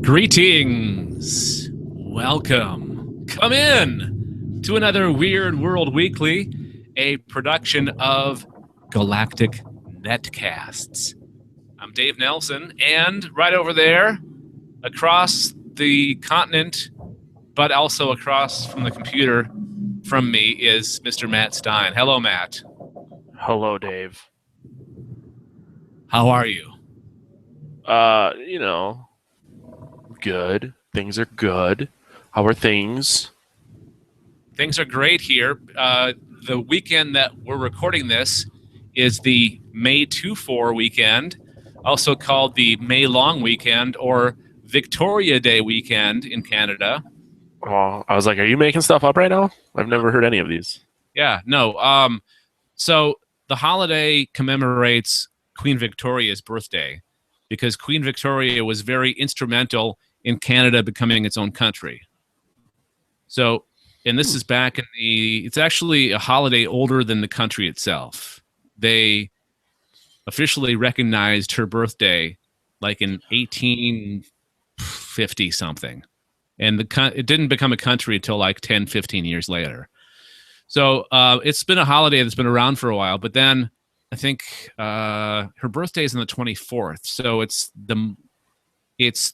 Greetings. Welcome. Come in to another Weird World Weekly, a production of Galactic Netcasts. I'm Dave Nelson, and right over there, across the continent, but also across from the computer from me, is Mr. Matt Stein. Hello, Matt. Hello, Dave. How are you? Good. Things are good. How are things? Things are great here. The weekend that we're recording this is the May 2-4 weekend, also called the May Long weekend or Victoria Day weekend in Canada. Oh, I was like, are you making stuff up right now? I've never heard any of these. Yeah, no. So the holiday commemorates Queen Victoria's birthday because Queen Victoria was very instrumental in Canada becoming its own country. So, and this is back in it's actually a holiday older than the country itself. They officially recognized her birthday like in 1850 something. And it didn't become a country until like 10, 15 years later. So it's been a holiday that's been around for a while, but then I think her birthday is on the 24th. So it's the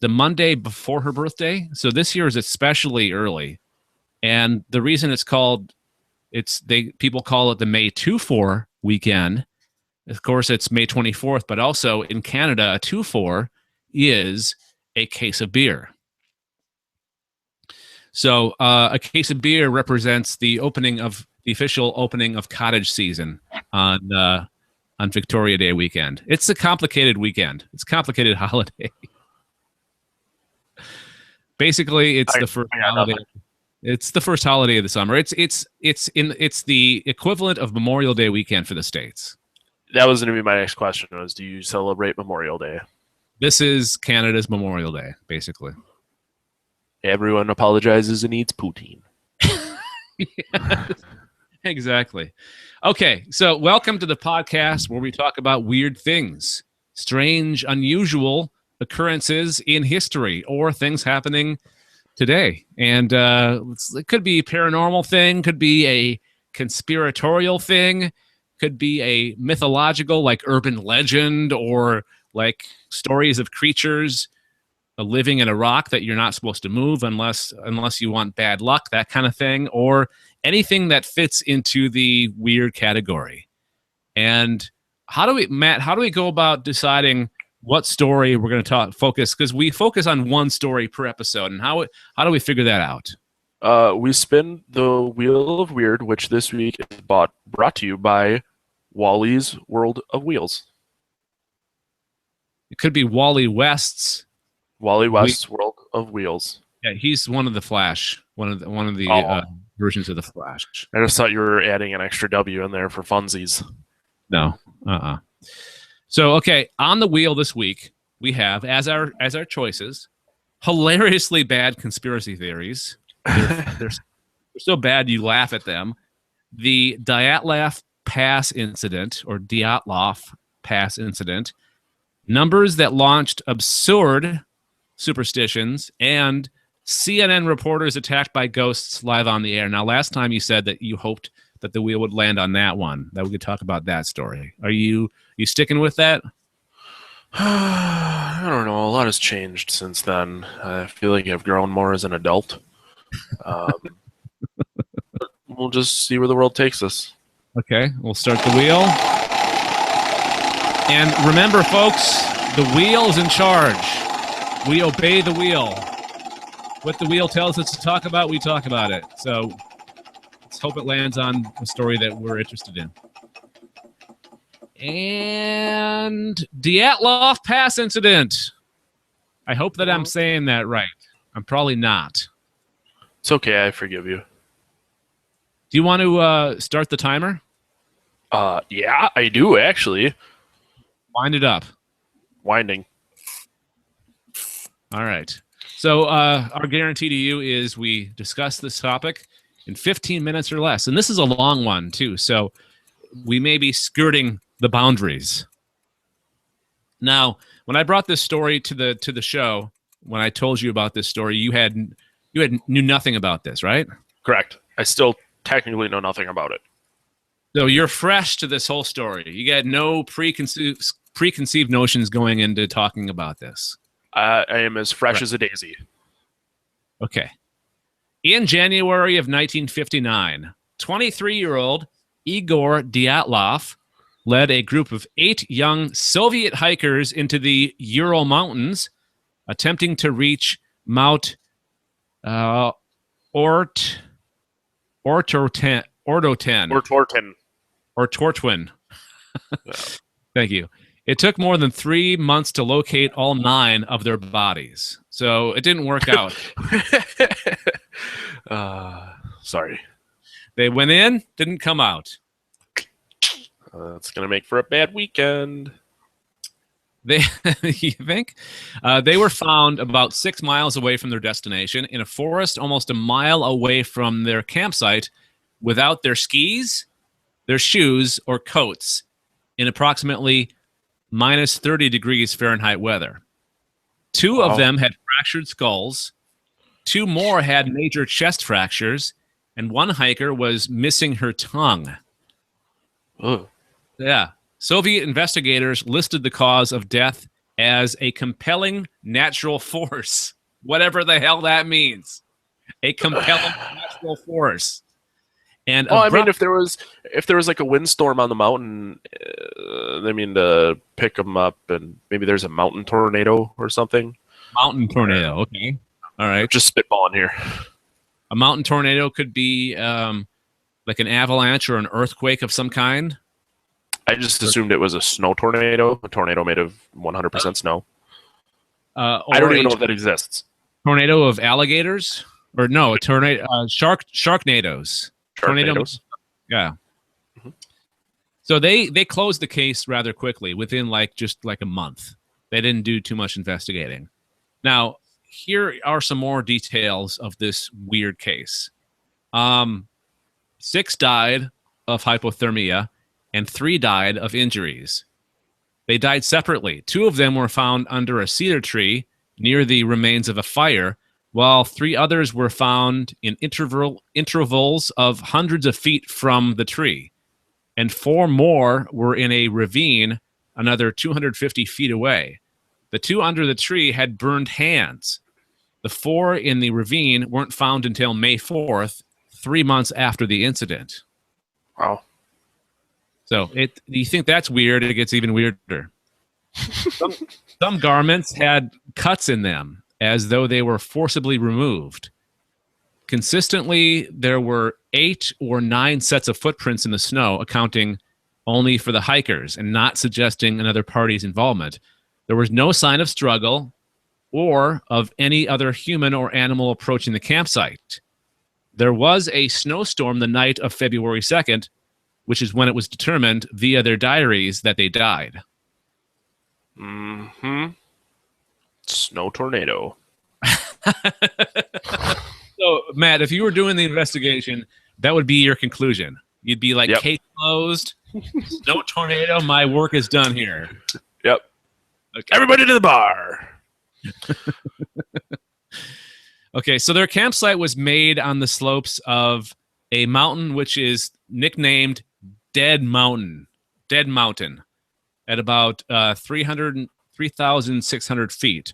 Monday before her birthday. So this year is especially early. And the reason people call it the May 2-4 weekend. Of course, it's May 24th, but also in Canada, a 2-4 is a case of beer. So a case of beer represents the official opening of cottage season on Victoria Day weekend. It's a complicated weekend. It's a complicated holiday. Basically, it's the first holiday. It's the first holiday of the summer. It's the equivalent of Memorial Day weekend for the States. That was going to be my next question: was do you celebrate Memorial Day? This is Canada's Memorial Day, basically. Everyone apologizes and eats poutine. Yes, exactly. Okay, so welcome to the podcast where we talk about weird things, strange, unusual occurrences in history or things happening today. And it could be a paranormal thing, could be a conspiratorial thing, could be a mythological, like urban legend, or like stories of creatures living in a rock that you're not supposed to move unless you want bad luck, that kind of thing, or anything that fits into the weird category. And how do we go about deciding what story we're going to focus? Because we focus on one story per episode, and how do we figure that out? We spin the Wheel of Weird, which this week is brought to you by Wally's World of Wheels. It could be Wally West's World of Wheels. Yeah, he's one of the Flash, one of the versions of the Flash. I just thought you were adding an extra W in there for funsies. No, So, okay, on the wheel this week we have as our choices hilariously bad conspiracy theories. They're so bad you laugh at them. The Dyatlov Pass incident, or Dyatlov Pass incident, numbers that launched absurd superstitions, and CNN reporters attacked by ghosts live on the air. Now, last time you said that you hoped that the wheel would land on that one, that we could talk about that story. Are you sticking with that? I don't know. A lot has changed since then. I feel like I've grown more as an adult. We'll just see where the world takes us. Okay, we'll start the wheel. And remember, folks, the wheel's in charge. We obey the wheel. What the wheel tells us to talk about, we talk about it. So let's hope it lands on a story that we're interested in. And Dyatlov Pass incident. I hope that I'm saying that right. I'm probably not. It's okay. I forgive you. Do you want to start the timer? Yeah, I do, actually. Wind it up. Winding. All right. So our guarantee to you is we discuss this topic in 15 minutes or less. And this is a long one, too. So we may be skirting the boundaries. Now, when I brought this story to the show, when I told you about this story, you knew nothing about this, right? Correct. I still technically know nothing about it. So you're fresh to this whole story. You got no preconceived notions going into talking about this. I am as fresh as a daisy. Okay. In January of 1959, 23-year-old Igor Dyatlov led a group of 8 young Soviet hikers into the Ural Mountains, attempting to reach Mount Ortotn. Yeah. Thank you. It took more than 3 months to locate all 9 of their bodies. So it didn't work out. Sorry. They went in, didn't come out. That's going to make for a bad weekend. You think? They were found about 6 miles away from their destination in a forest almost a mile away from their campsite without their skis, their shoes, or coats in approximately minus 30 degrees Fahrenheit weather. 2 of them had fractured skulls. 2 more had major chest fractures, and 1 hiker was missing her tongue. Ugh. Yeah. Soviet investigators listed the cause of death as a compelling natural force, whatever the hell that means. A compelling natural force. And I mean, if there was like a windstorm on the mountain, to pick them up, and maybe there's a mountain tornado or something. Mountain tornado. Okay. All right. Just spitballing here. A mountain tornado could be like an avalanche or an earthquake of some kind. I just assumed it was a snow tornado, a tornado made of 100% snow. I don't even know if that exists. Tornado of alligators? Or no, a tornado, sharknadoes. Tornadoes? Yeah. Mm-hmm. So they closed the case rather quickly, within just a month. They didn't do too much investigating. Now, here are some more details of this weird case. 6 died of hypothermia, and 3 died of injuries. They died separately. 2 of them were found under a cedar tree near the remains of a fire, while 3 others were found in intervals of hundreds of feet from the tree. And 4 more were in a ravine another 250 feet away. The 2 under the tree had burned hands. The 4 in the ravine weren't found until May 4th, 3 months after the incident. Wow. So you think that's weird, it gets even weirder. Some garments had cuts in them, as though they were forcibly removed. Consistently, there were 8 or 9 sets of footprints in the snow, accounting only for the hikers and not suggesting another party's involvement. There was no sign of struggle or of any other human or animal approaching the campsite. There was a snowstorm the night of February 2nd, which is when it was determined via their diaries that they died. Mm-hmm. Snow tornado. So, Matt, if you were doing the investigation, that would be your conclusion. You'd be like, yep. Case closed, snow tornado, my work is done here. Yep. Okay. Everybody to the bar. Okay, so their campsite was made on the slopes of a mountain which is nicknamed Dead Mountain, at about 3,600 feet.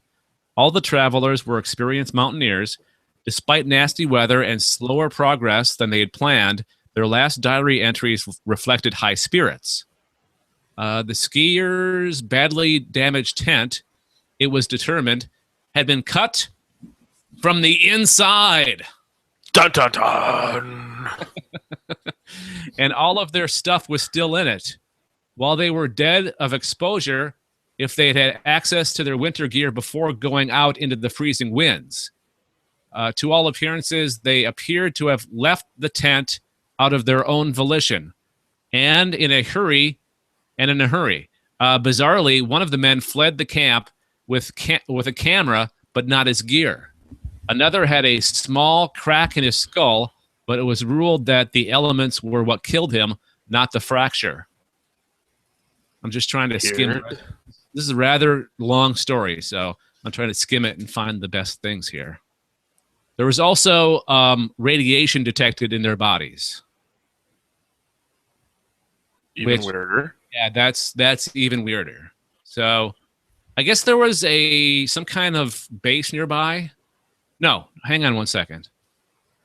All the travelers were experienced mountaineers. Despite nasty weather and slower progress than they had planned, their last diary entries reflected high spirits. The skiers' badly damaged tent, it was determined, had been cut from the inside. Dun, dun, dun. And all of their stuff was still in it. While they were dead of exposure, if they had had access to their winter gear before going out into the freezing winds. To all appearances, they appeared to have left the tent out of their own volition, and in a hurry. Bizarrely, one of the men fled the camp with a camera, but not his gear. Another had a small crack in his skull, but it was ruled that the elements were what killed him, not the fracture. I'm just trying to skim. Weird. This is a rather long story, so I'm trying to skim it and find the best things here. There was also radiation detected in their bodies. Even weirder. Yeah, that's even weirder. So I guess there was some kind of base nearby. No, hang on one second.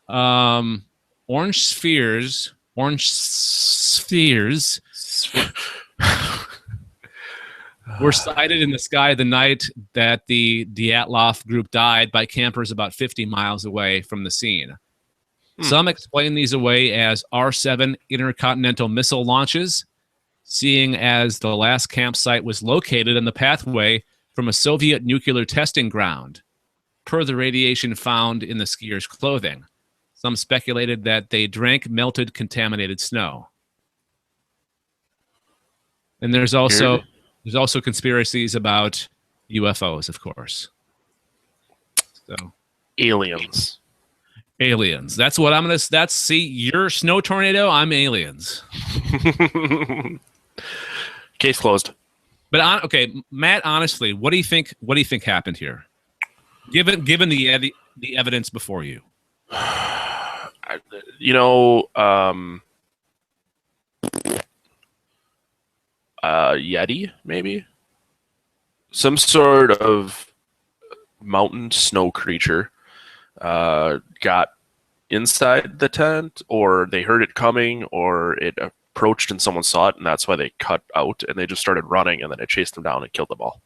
Orange spheres were sighted in the sky the night that the Dyatlov group died by campers about 50 miles away from the scene. Some explain these away as R-7 intercontinental missile launches, seeing as the last campsite was located on the pathway from a Soviet nuclear testing ground, per the radiation found in the skiers' clothing. Some speculated that they drank melted, contaminated snow. And there's also conspiracies about UFOs, of course. So aliens. That's what I'm gonna. See, you're snow tornado. I'm aliens. Case closed. But okay, Matt. Honestly, what do you think? What do you think happened here? Given the evidence before you. Yeti, maybe some sort of mountain snow creature got inside the tent, or they heard it coming, or it approached and someone saw it, and that's why they cut out and they just started running, and then it chased them down and killed them all.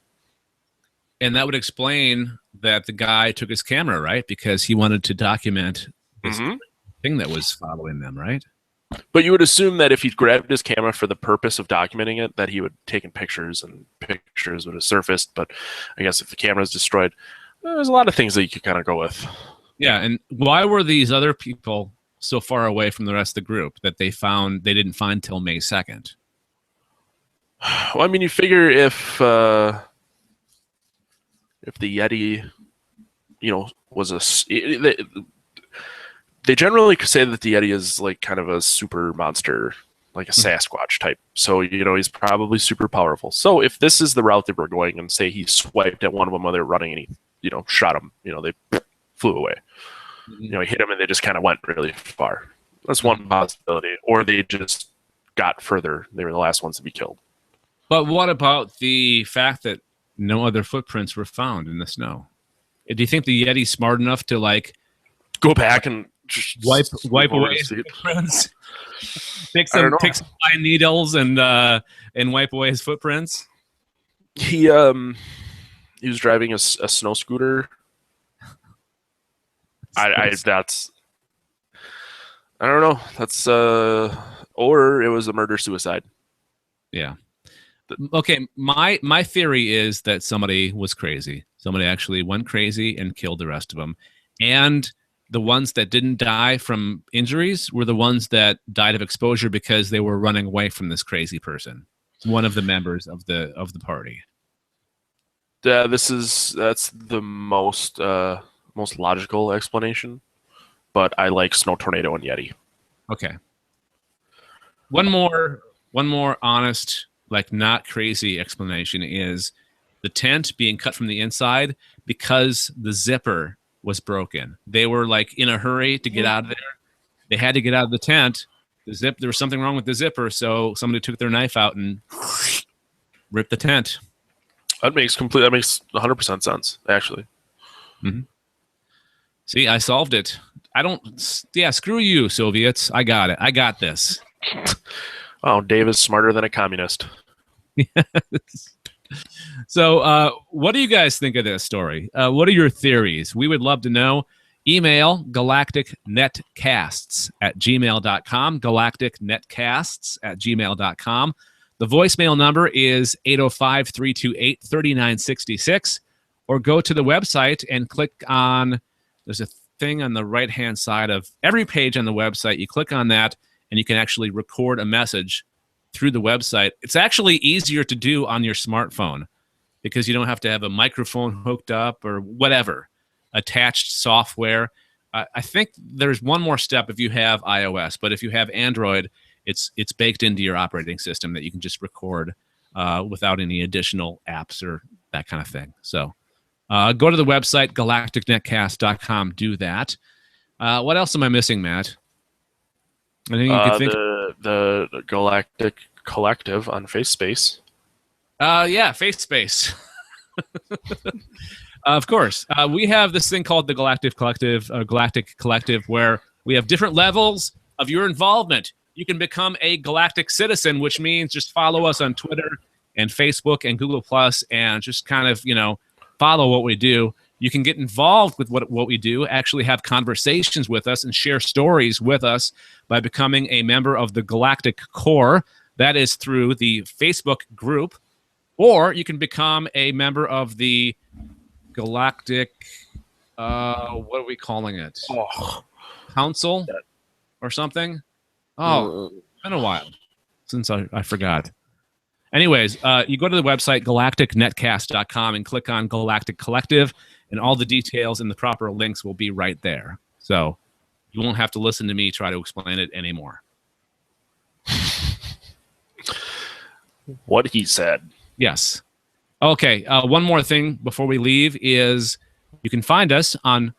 And that would explain that the guy took his camera, right? Because he wanted to document this thing that was following them, right? But you would assume that if he grabbed his camera for the purpose of documenting it, that he would have taken pictures and pictures would have surfaced. But I guess if the camera is destroyed, there's a lot of things that you could kind of go with. Yeah, and why were these other people so far away from the rest of the group that they didn't find till May 2nd? Well, I mean, you figure if the Yeti, was they generally say that the Yeti is like kind of a super monster, like a Sasquatch type. So, he's probably super powerful. So if this is the route that we're going, and say he swiped at one of them while they're running and he, shot them, they flew away. He hit them and they just kind of went really far. That's one possibility. Or they just got further. They were the last ones to be killed. But what about the fact that no other footprints were found in the snow? Do you think the Yeti's smart enough to go back and just wipe away his footprints? Take some fine needles and wipe away his footprints? He was driving a snow scooter. I don't know. That's or it was a murder suicide. Yeah. Okay, my theory is that somebody was crazy. Somebody actually went crazy and killed the rest of them. And the ones that didn't die from injuries were the ones that died of exposure because they were running away from this crazy person. One of the members of the party. That's the most logical explanation, but I like Snow Tornado and Yeti. Okay. One more honest, not crazy explanation is the tent being cut from the inside because the zipper was broken. They were in a hurry to get out of there. They had to get out of the tent. There was something wrong with the zipper, so somebody took their knife out and ripped the tent. That makes 100% sense, actually. Mm-hmm. See, I solved it. Screw you, Soviets. I got it. I got this. Oh, Dave is smarter than a communist. Yes. So what do you guys think of this story? What are your theories? We would love to know. Email galacticnetcasts@gmail.com, galacticnetcasts@gmail.com. The voicemail number is 805-328-3966, or go to the website and click on, there's a thing on the right-hand side of every page on the website. You click on that, and you can actually record a message through the website. It's actually easier to do on your smartphone because you don't have to have a microphone hooked up or whatever, attached software. I think there's one more step if you have iOS, but if you have Android, it's baked into your operating system that you can just record without any additional apps or that kind of thing. So go to the website, galacticnetcast.com. Do that. What else am I missing, Matt? Anything you could think the Galactic Collective on FaceSpace. Yeah, FaceSpace. Of course. We have this thing called the Galactic Collective, where we have different levels of your involvement. You can become a galactic citizen, which means just follow us on Twitter and Facebook and Google Plus, and just kind of, follow what we do. You can get involved with what we do, actually have conversations with us and share stories with us by becoming a member of the Galactic Core. That is through the Facebook group. Or you can become a member of the Galactic, what are we calling it? Council or something? Oh, it's been a while since I forgot. Anyways, you go to the website, galacticnetcast.com, and click on Galactic Collective, and all the details and the proper links will be right there. So you won't have to listen to me try to explain it anymore. What he said. Yes. Okay, one more thing before we leave is you can find us on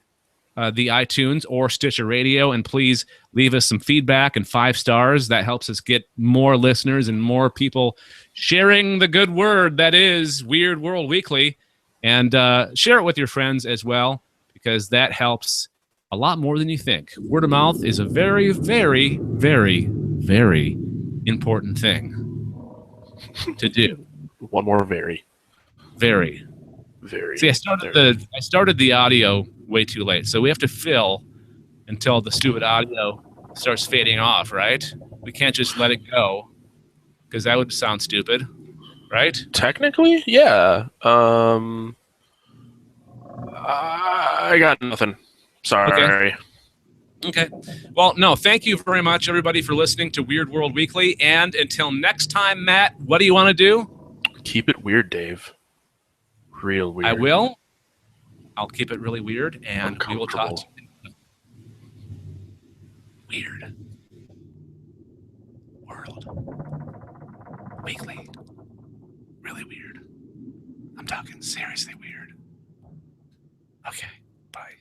the iTunes or Stitcher Radio, and please leave us some feedback and 5 stars. That helps us get more listeners and more people sharing the good word that is Weird World Weekly, and share it with your friends as well, because that helps a lot more than you think. Word of mouth is a very, very, very, very important thing to do. One more very. Very. Very. See, I started the audio way too late, so we have to fill until the stupid audio starts fading off, right? We can't just let it go, because that would sound stupid, right? Technically, yeah. I got nothing. Sorry. Okay. Well, no, thank you very much, everybody, for listening to Weird World Weekly. And until next time, Matt, what do you want to do? Keep it weird, Dave. Real weird. I will. I'll keep it really weird, and we will talk to you. Weird World Weekly. Really weird. I'm talking seriously weird. Okay, bye.